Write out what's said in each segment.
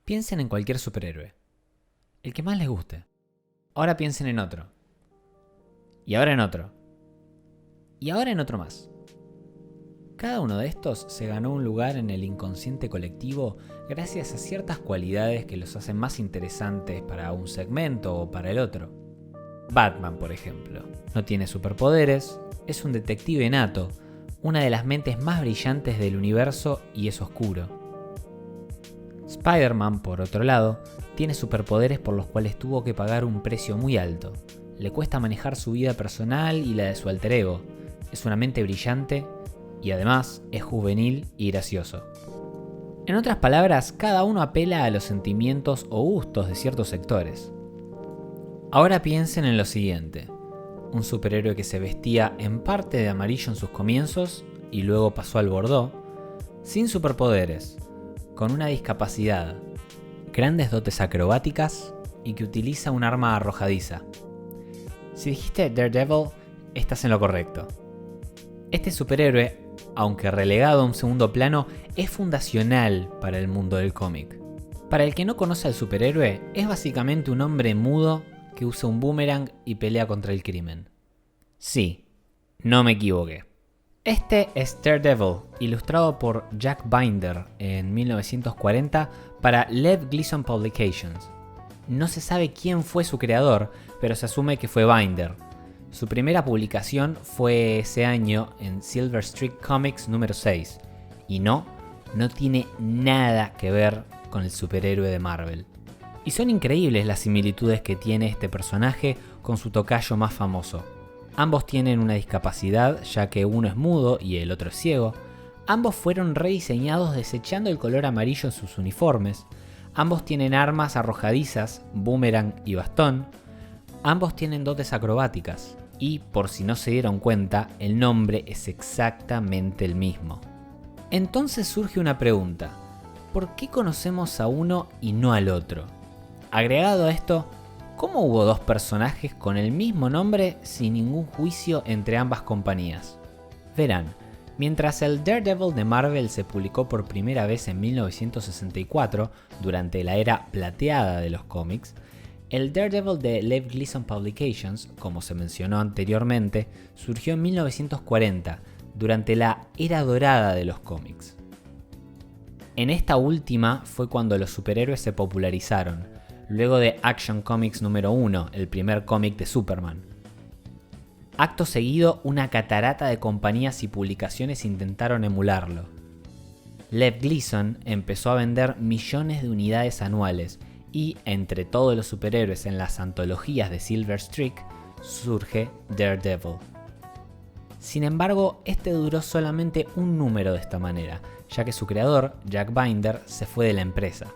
Piensen en cualquier superhéroe, el que más les guste. Ahora piensen en otro. Y ahora en otro. Y ahora en otro más. Cada uno de estos se ganó un lugar en el inconsciente colectivo gracias a ciertas cualidades que los hacen más interesantes para un segmento o para el otro. Batman, por ejemplo, no tiene superpoderes, es un detective nato, una de las mentes más brillantes del universo y es oscuro. Spider-Man, por otro lado, tiene superpoderes por los cuales tuvo que pagar un precio muy alto. Le cuesta manejar su vida personal y la de su alter ego. Es una mente brillante y además es juvenil y gracioso. En otras palabras, cada uno apela a los sentimientos o gustos de ciertos sectores. Ahora piensen en lo siguiente. Un superhéroe que se vestía en parte de amarillo en sus comienzos y luego pasó al bordó, sin superpoderes, con una discapacidad, grandes dotes acrobáticas y que utiliza un arma arrojadiza. Si dijiste Daredevil, estás en lo correcto. Este superhéroe, aunque relegado a un segundo plano, es fundacional para el mundo del cómic. Para el que no conoce al superhéroe, es básicamente un hombre mudo que usa un boomerang y pelea contra el crimen. Sí, no me equivoqué. Este es Daredevil, ilustrado por Jack Binder en 1940 para Lev Gleason Publications. No se sabe quién fue su creador, pero se asume que fue Binder. Su primera publicación fue ese año en Silver Streak Comics número 6. Y no tiene nada que ver con el superhéroe de Marvel. Y son increíbles las similitudes que tiene este personaje con su tocayo más famoso. Ambos tienen una discapacidad, ya que uno es mudo y el otro es ciego. Ambos fueron rediseñados desechando el color amarillo en sus uniformes. Ambos tienen armas arrojadizas, boomerang y bastón. Ambos tienen dotes acrobáticas. Y, por si no se dieron cuenta, el nombre es exactamente el mismo. Entonces surge una pregunta. ¿Por qué conocemos a uno y no al otro? Agregado a esto, ¿cómo hubo dos personajes con el mismo nombre sin ningún juicio entre ambas compañías? Verán, mientras el Daredevil de Marvel se publicó por primera vez en 1964, durante la era plateada de los cómics, el Daredevil de Lev Gleason Publications, como se mencionó anteriormente, surgió en 1940, durante la era dorada de los cómics. En esta última fue cuando los superhéroes se popularizaron, luego de Action Comics número 1, el primer cómic de Superman. Acto seguido, una catarata de compañías y publicaciones intentaron emularlo. Lev Gleason empezó a vender millones de unidades anuales y, entre todos los superhéroes en las antologías de Silver Streak, surge Daredevil. Sin embargo, este duró solamente un número de esta manera, ya que su creador, Jack Binder, se fue de la empresa.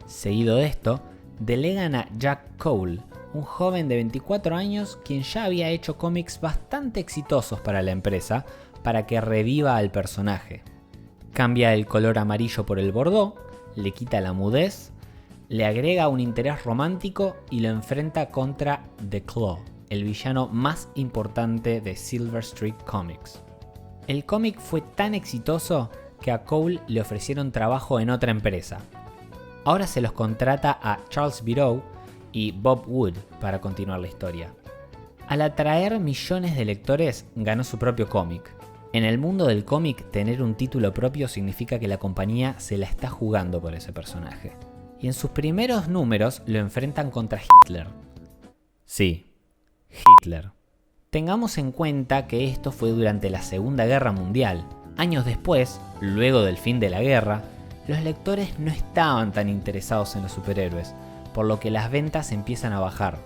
Seguido de esto, delegan a Jack Cole, un joven de 24 años quien ya había hecho cómics bastante exitosos para la empresa, para que reviva al personaje. Cambia el color amarillo por el bordó, le quita la mudez, le agrega un interés romántico y lo enfrenta contra The Claw, el villano más importante de Silver Streak Comics. El cómic fue tan exitoso que a Cole le ofrecieron trabajo en otra empresa. Ahora se los contrata a Charles Biroux y Bob Wood para continuar la historia. Al atraer millones de lectores, ganó su propio cómic. En el mundo del cómic, tener un título propio significa que la compañía se la está jugando por ese personaje. Y en sus primeros números lo enfrentan contra Hitler. Sí, Hitler. Tengamos en cuenta que esto fue durante la Segunda Guerra Mundial. Años después, luego del fin de la guerra, los lectores no estaban tan interesados en los superhéroes, por lo que las ventas empiezan a bajar.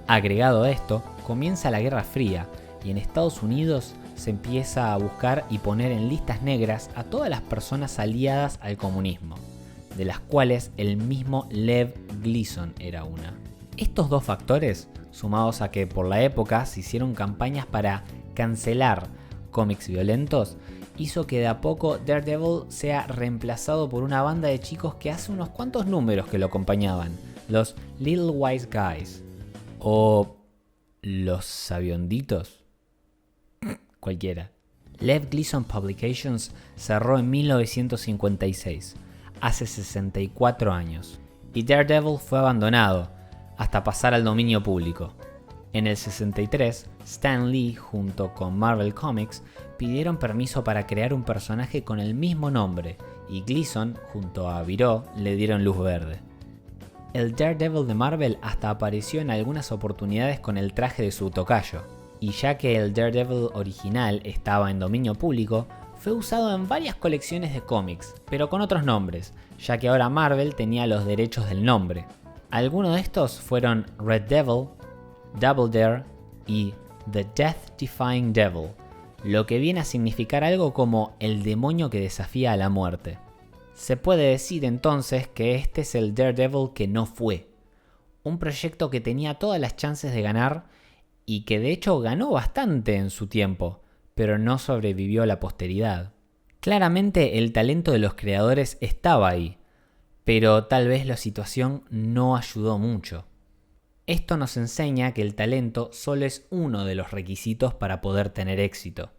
Agregado a esto, comienza la Guerra Fría y en Estados Unidos se empieza a buscar y poner en listas negras a todas las personas aliadas al comunismo, de las cuales el mismo Lev Gleason era una. Estos dos factores, sumados a que por la época se hicieron campañas para cancelar cómics violentos, hizo que de a poco Daredevil sea reemplazado por una banda de chicos que hace unos cuantos números que lo acompañaban, los Little Wise Guys, o los Sabionditos, cualquiera. Lev Gleason Publications cerró en 1956, hace 64 años, y Daredevil fue abandonado, hasta pasar al dominio público. En el 63, Stan Lee junto con Marvel Comics pidieron permiso para crear un personaje con el mismo nombre, y Gleason junto a Viró le dieron luz verde. El Daredevil de Marvel hasta apareció en algunas oportunidades con el traje de su tocayo, y ya que el Daredevil original estaba en dominio público, fue usado en varias colecciones de cómics, pero con otros nombres, ya que ahora Marvel tenía los derechos del nombre. Algunos de estos fueron Red Devil, Double Dare y The Death Defying Devil, lo que viene a significar algo como el demonio que desafía a la muerte. Se puede decir entonces que este es el Daredevil que no fue, un proyecto que tenía todas las chances de ganar y que de hecho ganó bastante en su tiempo, pero no sobrevivió a la posteridad. Claramente el talento de los creadores estaba ahí, pero tal vez la situación no ayudó mucho. Esto nos enseña que el talento solo es uno de los requisitos para poder tener éxito.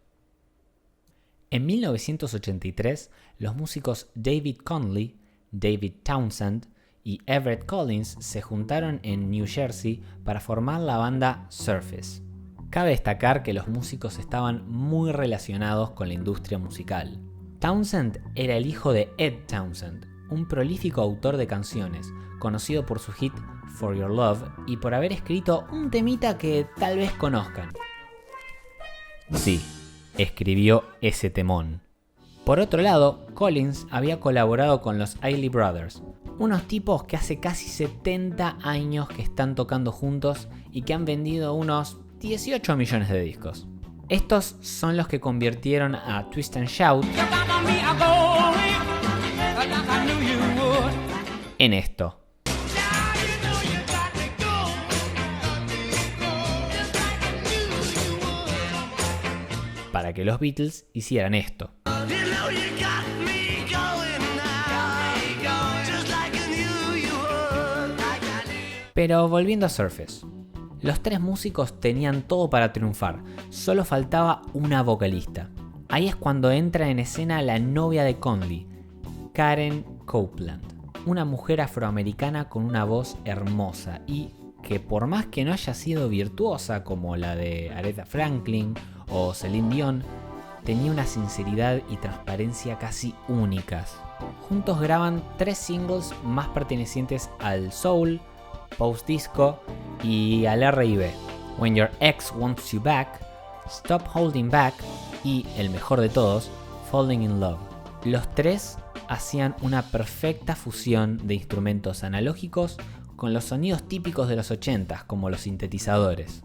En 1983, los músicos David Conley, David Townsend y Everett Collins se juntaron en New Jersey para formar la banda Surface. Cabe destacar que los músicos estaban muy relacionados con la industria musical. Townsend era el hijo de Ed Townsend, un prolífico autor de canciones, conocido por su hit For Your Love y por haber escrito un temita que tal vez conozcan. Sí, escribió ese temón. Por otro lado, Collins había colaborado con los Isley Brothers, unos tipos que hace casi 70 años que están tocando juntos y que han vendido unos 18 millones de discos. Estos son los que convirtieron a Twist and Shout en esto. Para que los Beatles hicieran esto. Pero volviendo a Surface, los tres músicos tenían todo para triunfar, solo faltaba una vocalista. Ahí es cuando entra en escena la novia de Conley, Karen Copeland, una mujer afroamericana con una voz hermosa y que por más que no haya sido virtuosa como la de Aretha Franklin o Celine Dion, tenía una sinceridad y transparencia casi únicas. Juntos graban 3 singles más pertenecientes al soul, post-disco y al R&B: When Your Ex Wants You Back, Stop Holding Back y, el mejor de todos, Falling in Love. Los tres hacían una perfecta fusión de instrumentos analógicos con los sonidos típicos de los 80s, como los sintetizadores.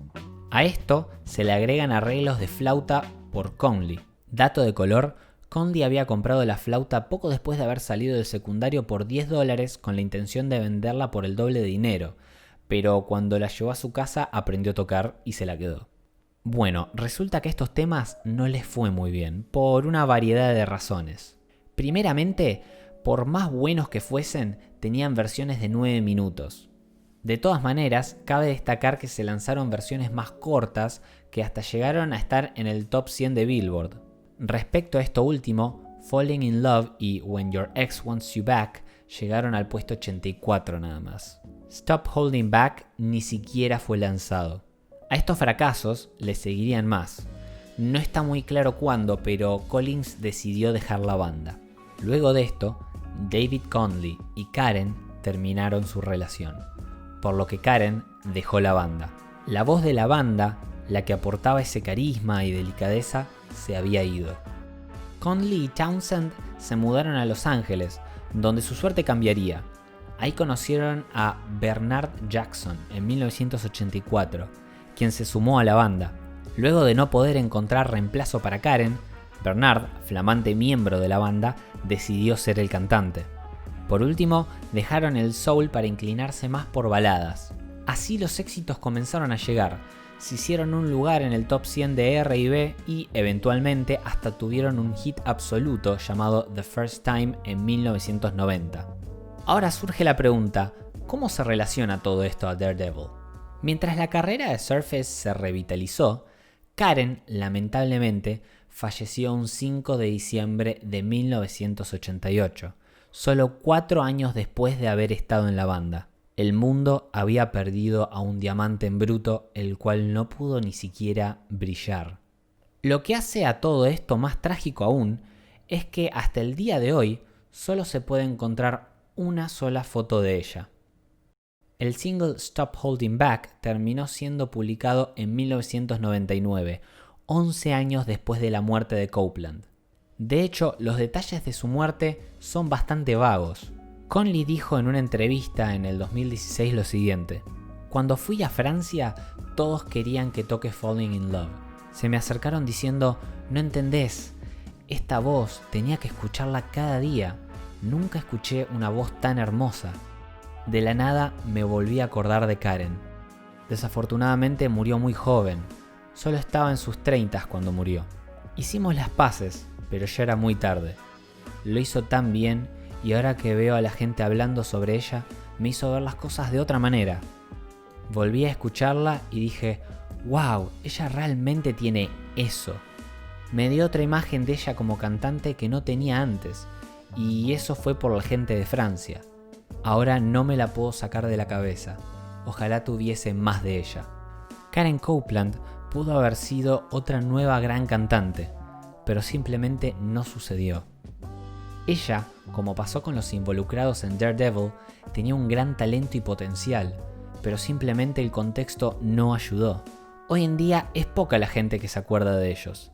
A esto se le agregan arreglos de flauta por Conley. Dato de color: Conley había comprado la flauta poco después de haber salido del secundario por $10 con la intención de venderla por el doble de dinero, pero cuando la llevó a su casa aprendió a tocar y se la quedó. Bueno, resulta que estos temas no les fue muy bien, por una variedad de razones. Primeramente, por más buenos que fuesen, tenían versiones de 9 minutos. De todas maneras, cabe destacar que se lanzaron versiones más cortas que hasta llegaron a estar en el top 100 de Billboard. Respecto a esto último, Falling in Love y When Your Ex Wants You Back llegaron al puesto 84 nada más. Stop Holding Back ni siquiera fue lanzado. A estos fracasos le seguirían más. No está muy claro cuándo, pero Collins decidió dejar la banda. Luego de esto, David Conley y Karen terminaron su relación, por lo que Karen dejó la banda. La voz de la banda, la que aportaba ese carisma y delicadeza, se había ido. Conley y Townsend se mudaron a Los Ángeles, donde su suerte cambiaría. Ahí conocieron a Bernard Jackson en 1984, quien se sumó a la banda. Luego de no poder encontrar reemplazo para Karen, Bernard, flamante miembro de la banda, decidió ser el cantante. Por último, dejaron el soul para inclinarse más por baladas. Así los éxitos comenzaron a llegar. Se hicieron un lugar en el top 100 de R&B y, eventualmente, hasta tuvieron un hit absoluto llamado The First Time en 1990. Ahora surge la pregunta: ¿cómo se relaciona todo esto a Daredevil? Mientras la carrera de Surface se revitalizó, Karen, lamentablemente, falleció un 5 de diciembre de 1988. solo 4 años después de haber estado en la banda. El mundo había perdido a un diamante en bruto, el cual no pudo ni siquiera brillar. Lo que hace a todo esto más trágico aún es que hasta el día de hoy solo se puede encontrar una sola foto de ella. El single Stop Holding Back terminó siendo publicado en 1999, 11 años después de la muerte de Copeland. De hecho, los detalles de su muerte son bastante vagos. Conley dijo en una entrevista en el 2016 lo siguiente: "Cuando fui a Francia, todos querían que toque Falling in Love. Se me acercaron diciendo, no entendés, esta voz tenía que escucharla cada día. Nunca escuché una voz tan hermosa. De la nada me volví a acordar de Karen. Desafortunadamente murió muy joven. Solo estaba en sus 30 cuando murió. Hicimos las paces, pero ya era muy tarde. Lo hizo tan bien y ahora que veo a la gente hablando sobre ella, me hizo ver las cosas de otra manera. Volví a escucharla y dije, wow, ella realmente tiene eso. Me dio otra imagen de ella como cantante que no tenía antes, y eso fue por la gente de Francia. Ahora no me la puedo sacar de la cabeza. Ojalá tuviese más de ella". Karen Copeland pudo haber sido otra nueva gran cantante, pero simplemente no sucedió. Ella, como pasó con los involucrados en Daredevil, tenía un gran talento y potencial, pero simplemente el contexto no ayudó. Hoy en día es poca la gente que se acuerda de ellos.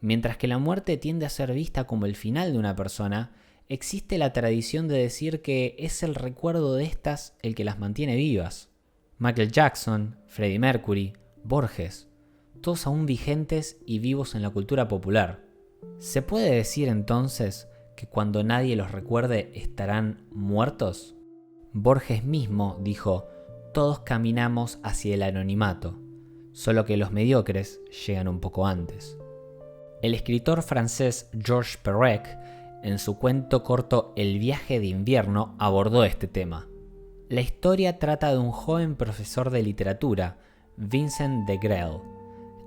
Mientras que la muerte tiende a ser vista como el final de una persona, existe la tradición de decir que es el recuerdo de estas el que las mantiene vivas. Michael Jackson, Freddie Mercury, Borges, todos aún vigentes y vivos en la cultura popular. ¿Se puede decir entonces que cuando nadie los recuerde estarán muertos? Borges mismo dijo, todos caminamos hacia el anonimato, solo que los mediocres llegan un poco antes. El escritor francés Georges Perec, en su cuento corto El viaje de invierno, abordó este tema. La historia trata de un joven profesor de literatura, Vincent de Grelle,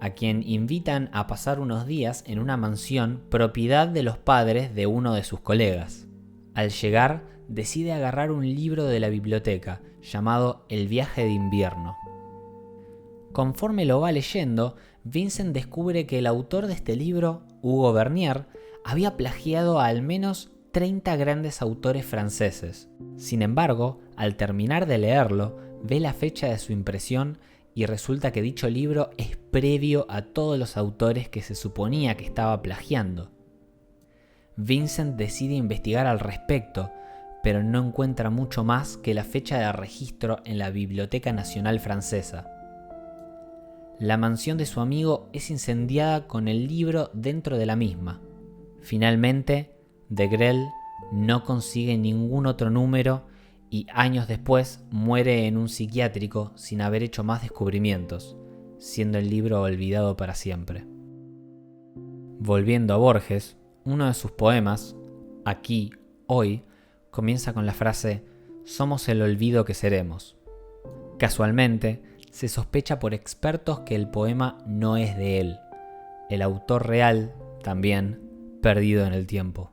a quien invitan a pasar unos días en una mansión propiedad de los padres de uno de sus colegas. Al llegar, decide agarrar un libro de la biblioteca llamado El viaje de invierno. Conforme lo va leyendo, Vincent descubre que el autor de este libro, Hugo Vernier, había plagiado a al menos 30 grandes autores franceses. Sin embargo, al terminar de leerlo, ve la fecha de su impresión y resulta que dicho libro es previo a todos los autores que se suponía que estaba plagiando. Vincent decide investigar al respecto, pero no encuentra mucho más que la fecha de registro en la Biblioteca Nacional Francesa. La mansión de su amigo es incendiada con el libro dentro de la misma. Finalmente, de Grelle no consigue ningún otro número y años después muere en un psiquiátrico sin haber hecho más descubrimientos, siendo el libro olvidado para siempre. Volviendo a Borges, uno de sus poemas, Aquí, hoy, comienza con la frase «Somos el olvido que seremos». Casualmente, se sospecha por expertos que el poema no es de él. El autor real, también, perdido en el tiempo.